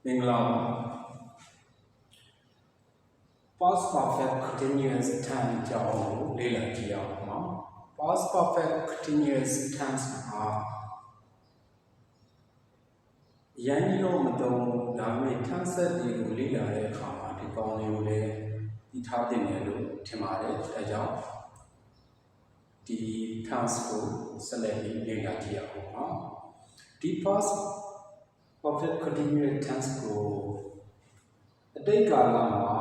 Mingla Past perfect continuous tenseကြောင်းလေ့လာကြည့်အောင်ပါ Past perfect continuous tense မှာရန်ကြီးတော့မသုံးဒါပေမဲ့ tense တွေကိုလေ့လာတဲ့အခါမှာဒီကောင်းလေးကိုလည်းဒီထားတင်တယ်လို့ထင်ပါတယ်အဲကြောင့်ဒီ tense ကိုဆက်လက်ပြီးလေ့လာကြည့်အောင်ပါဒီ past perfect continuous tense ကိုအတိတ်ကာလမှာ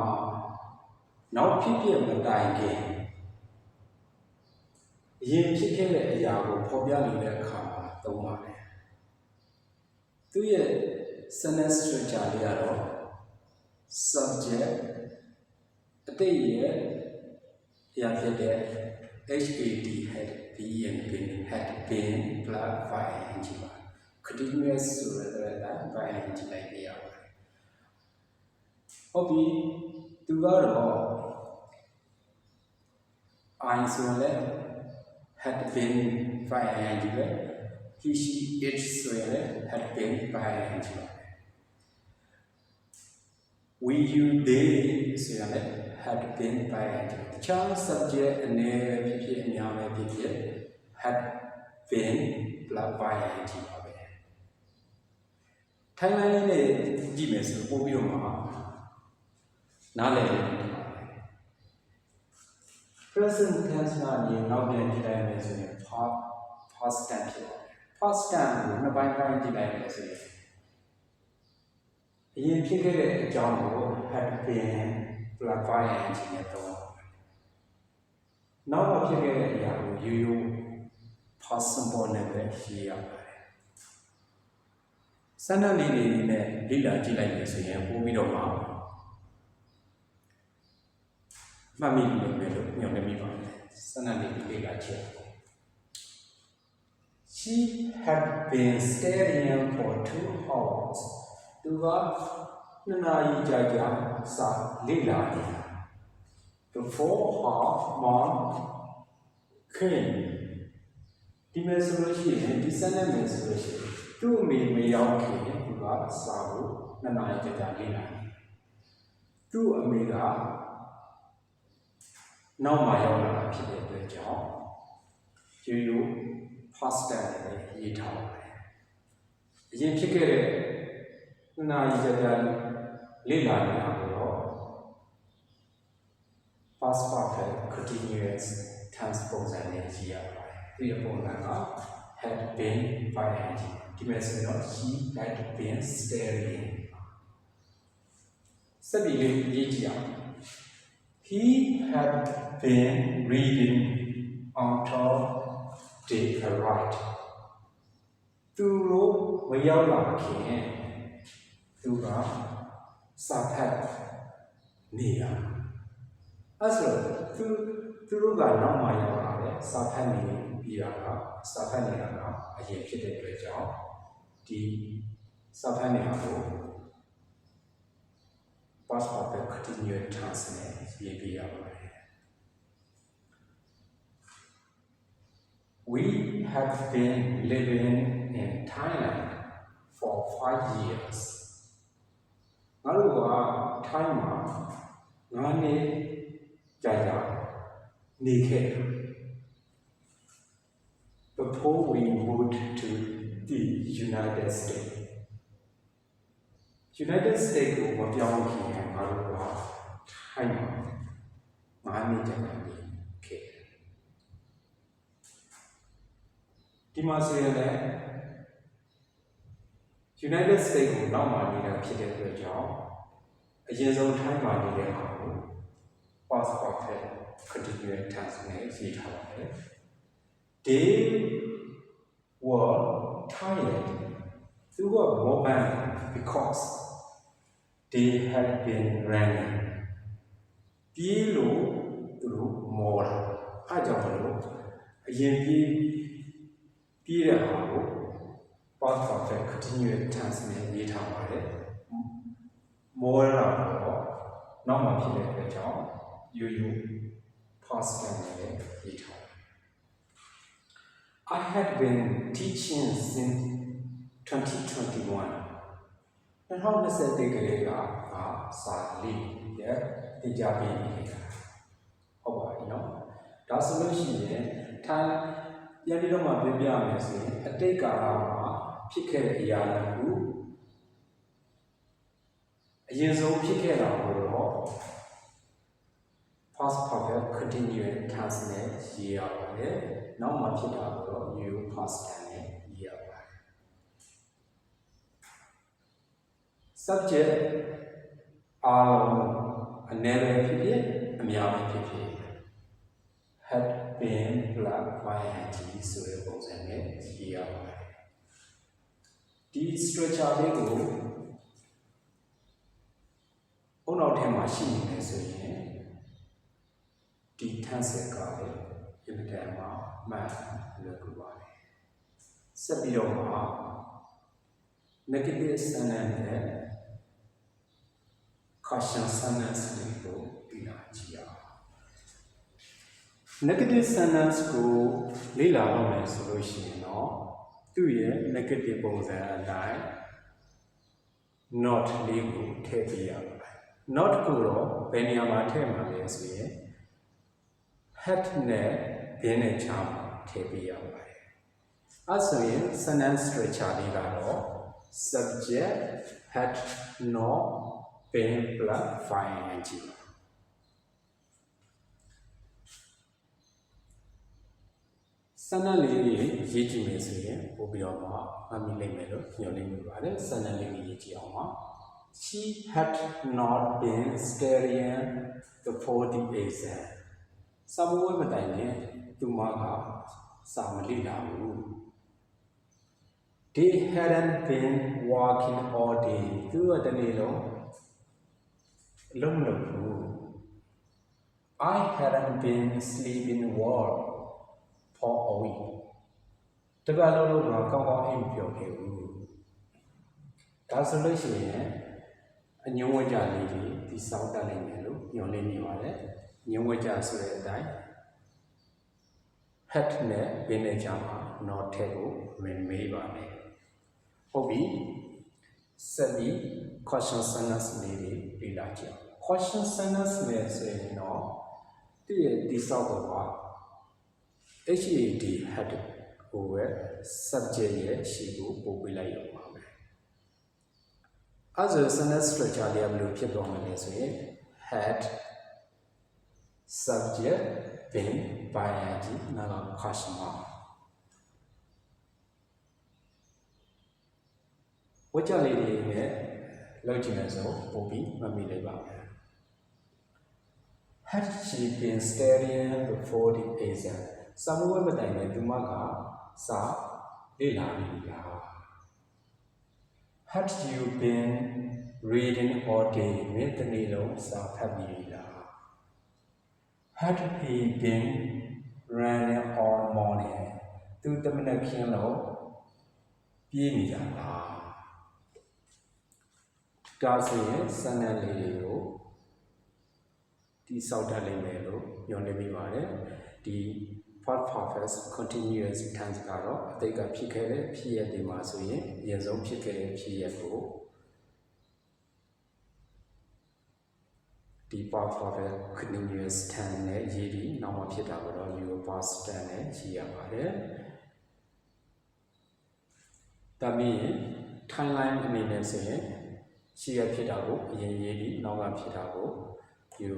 နောက်ဖြစ်ဖြစ်မတိုင်ခင်အရင်ဖြစ်ခဲ့တဲ့အရာကိုဖော်ပြနေတဲ့အခါမှာသုံးပါတယ်သူရဲ့ sentence structure လေးကတော့ subject အတိတ်ရဲ့အရာဖြစ်တဲ့ had been plus ing ပါ continuous ဆိုတဲ့ ing လိုက်ပြရပါတယ်ဟုတ်ပြီသူကတော့ I ဆိုရင် had been by ing ပဲ he she it ဆိုရင် had been by ing ပါ we you they ဆိုရင် had been by ing တခြား subject အနေဖြစ်ဖြစ်အများပဲဖြစ်ဖြစ် had been plus by ing ပါပဲထိုင်လိုက်လေးနဲ့ကြည့်မယ်ဆိုပို့ပြီးတော့မှာနားလည်တယ် present tense ကနေနောက်ပြန်ကြည့်လိုက်မယ်ဆိုရင် past tense ဖြစ်ပါတယ် past tense ကိုနှစ်ပိုင်းပိုင်းကြည့်လိုက်မယ်ဆိုရင်အရင်ဖြစ်ခဲ့တဲ့အကြောင်းကို had been plus by ing နဲ့တော့နောက်မှဖြစ်ခဲ့တဲ့အရာကိုရိုးရိုး past simple နဲ့ပဲရေးရပါတယ်စမ်းသပ်လေးတွေနဲ့လေ့လာကြည့်လိုက်မယ်ဆိုရင်ပို့ပြီးတော့မှမှတ်မိလို့ပဲလို့ညွှန်နေမိပါတယ်စနစ်လေးလေးကချက် She had been studying for 2 hours သူက2 နာရီကြာကြာစာလေ့လာနေတာ before her mom came ဒီမဲ့ဆိုလို့ရှိရင်ဒီစနစ်မဲ့ဆိုလို့ရှိရင်သူ့အမေမရောက်ခင်သူကစာကို2 နာရီကြာကြာလေ့လာနေသူ့အမေကနောက်မှရောက်လာတာဖြစ်တဲ့အတွက်ကြောင့်ရိုးရိုး past tense နဲ့ရေးထားပါတယ်။အရင်ဖြစ်ခဲ့တဲ့နာရီကြာကြာလေ့လာနေတာကိုတော့ past perfect continuous tense ပုံစံနဲ့ရေးရပါတယ်။ဒီပုံစံက had been by ing ဒီမဲ့ဆိုတော့ she had been studying စက်ပြီးလေးရေးကြည့်အောင် He had been reading until they arrived. သူတို့မရောက်လာခင်သူကစာဖတ်နေတာအဲ့ဆိုသူတို့ကနောက်မှရောက်လာတယ်စာဖတ်နေပြီးတာကစာဖတ်နေတာကအရင်ဖြစ်တဲ့အတွက်ကြောင့်ဒီစာဖတ်နေတာကို past perfect continuous tense နဲ့ရေးပြရပါတယ် We have been living in Thailand for 5 years ငါတို့ကထိုင်းမှာ9 နှစ်ကြာကြာနေခဲ့တယ် Before we moved to the United States United States ကိုမပြောင်းခင်ငါတို့ကထိုင်းမှာ9 နှစ်ကြာနေခဲ့ဒီမှာဆိုရင်လည်း United States ကိုနောက်မှနေတာဖြစ်တဲ့အတွက်ကြောင့်အရင်ဆုံးထိုင်းမှာနေတဲ့အခါကို past perfect continuous tense နဲ့ရေးထားပါတယ် They were tired သူကမောပန်း because they had been running ပြေးလို့သူတို့မောတာအားကြောင့်မလို့အရင်ပြေးတဲ့ဟာကို past perfect continuous tense နဲ့ရေးထားပါတယ်မောတာတော့နောက်မှဖြစ်တဲ့အတွက်ကြောင့်ရိုးရိုး past tense နဲ့ရေးထားတယ် I had been teaching since 2021 2020ကလေးကစာလေးရဲ့တင်ကြပေးနေတာဟုတ်ပါပြီနော်ဒါဆိုလို့ရှိရင်ထိုင်ပြန်ပြီးတော့မှပြပြမယ်ဆိုရင်အတိတ်ကာလမှာဖြစ်ခဲ့တဲ့အရာတွေအရင်ဆုံးဖြစ်ခဲ့တာကိုတော့ past perfect continuous tense နဲ့ရေးရပါတယ်နောက်မှဖြစ်တာကိုတော့ new past tense နဲ့ရေးရပါတယ် subject အားလုံးအနည်းပဲဖြစ်ဖြစ်အများပဲဖြစ်ဖြစ် had been plus ing ဆိုတဲ့ပုံစံနဲ့ရေးရပါတယ်ဒီ structure လေးကိုအုံနောက်ထဲမှာရှိနေတယ်ဆိုရင်ဒီ tense ကလည်းအင်မတန်မှမှန်လွယ်ကူပါတယ်ဆက်ပြီးတော့မှ negative sentence နဲ့ caution sentence တွေကိုပြီးလာကြည့်အောင် negative sentence ကိုလေ့လာရမယ်ဆိုလို့ရှိရင်တော့သူ့ရဲ့ negative ပုံစံအတိုင်း not လေးကိုထည့်ပေးရပါတယ် not ကိုတော့ဘယ်နေရာမှာထည့်မှာလဲဆိုရင် had နဲ့ been နဲ့ချာမှာထည့်ပေးရပါတယ်အဲဆိုရင် sentence structure လေးကတော့ subject had not been plus ing စနလေးတွေရေးကြည့်မယ်ဆိုရင်ပို့ပြီးတော့မှမှတ်မိလိမ့်မယ်လို့ညွှန်လိမ့်မိပါတယ်စနလေးတွေရေးကြည့်အောင်ပါ She had not been studying before the exam စာမွေးမတိုင်နဲ့သူမကစာမလေ့လာဘူး They hadn't been working all day သူကတနေ့လုံးအလုပ်မလုပ်ဘူး I hadn't been sleeping well for a week တပတ်လုံးငါကောင်းကောင်းအိပ်မပျော်ခဲ့ဘူးဒါဆိုလို့ရှိရင်အညွှန်းဝကြလေးတွေဒီစောင့်တတ်နိုင်တယ်လို့ညွှန်လင်းနေပါတယ်ညွှန်းဝကြဆိုတဲ့အတိုင်း had နဲ့ been နဲ့ကြားမှာ not ထည့်ဖို့ဝင်မေးပါမယ်ဟုတ်ပြီဆက်ပြီး question sentence လေးတွေပြလာကြည့်အောင် question sentence နဲ့ဆိုရင်တော့ဒီရဲ့ဒီစောင့်ပေါ်ကHAD had ကိုပဲ subject ရဲ့ရှိကိုပို့ပေးလိုက်ရပါမယ်။အဲဆို sentence structure လေးကဘယ်လိုဖြစ်သွားမလဲဆိုရင် had subject been by ing နောက် question mark ဝကြလေးတွေနဲ့လောက်ကြည့်မယ်ဆိုပို့ပြီးမှတ်မိလိုက်ပါမယ်။ Had she been studying before the examစာမွေးမတိုင်နဲ့သူမကစာလေ့လာနေလား Had you been reading all day မင်းတနေ့လုံးစာဖတ်နေလား Had he been running all morning သူတမနက်ခင်းလုံးပြေးနေကြလားဒါဆိုရင်စနစ်လေးတွေကိုဒီစောက်တတ်လိမ့်မယ်လို့ညွှန်နေမိပါတယ်ဒီ past perfect continuous tense ကတော့အတိတ်ကဖြစ်ခဲ့တဲ့ဖြစ်ရပ်တွေမှာဆိုရင်အရင်ဆုံးဖြစ်ခဲ့တဲ့ဖြစ်ရပ်ကိုဒီ past perfect continuous tense နဲ့ရေးပြီးနောက်မှဖြစ်တာကိုတော့ your past tense နဲ့ရေးရပါတယ်ဒါပြီးရင် timeline အနေနဲ့ဆိုရင်ရှိရဖြစ်တာကိုအရင်ရေးပြီးနောက်ကဖြစ်တာကို you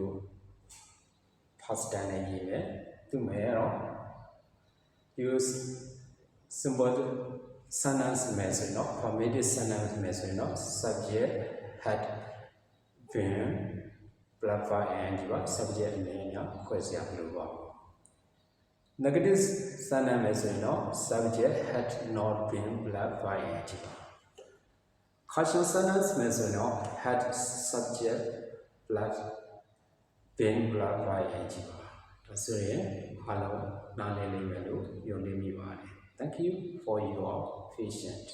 past tense နဲ့ရေးမယ်သူမဲ့တော့ use simple sentence မယ်ဆိုရင်တော့ formative sentence မယ်ဆိုရင်တော့ subject had been plus ing ပါ subject အနေနဲ့ခွဲစရာမလိုပါဘူး negative sentence မယ်ဆိုရင်တော့ subject had not been plus ing ပါ caution sentence မယ်ဆိုရင်တော့ had subject plus been plus ing ပါဒါဆိုရင်အားလုံးနားလည်လိမ့်မယ်လို့ယုံကြည်မိပါတယ် Thank you for your patience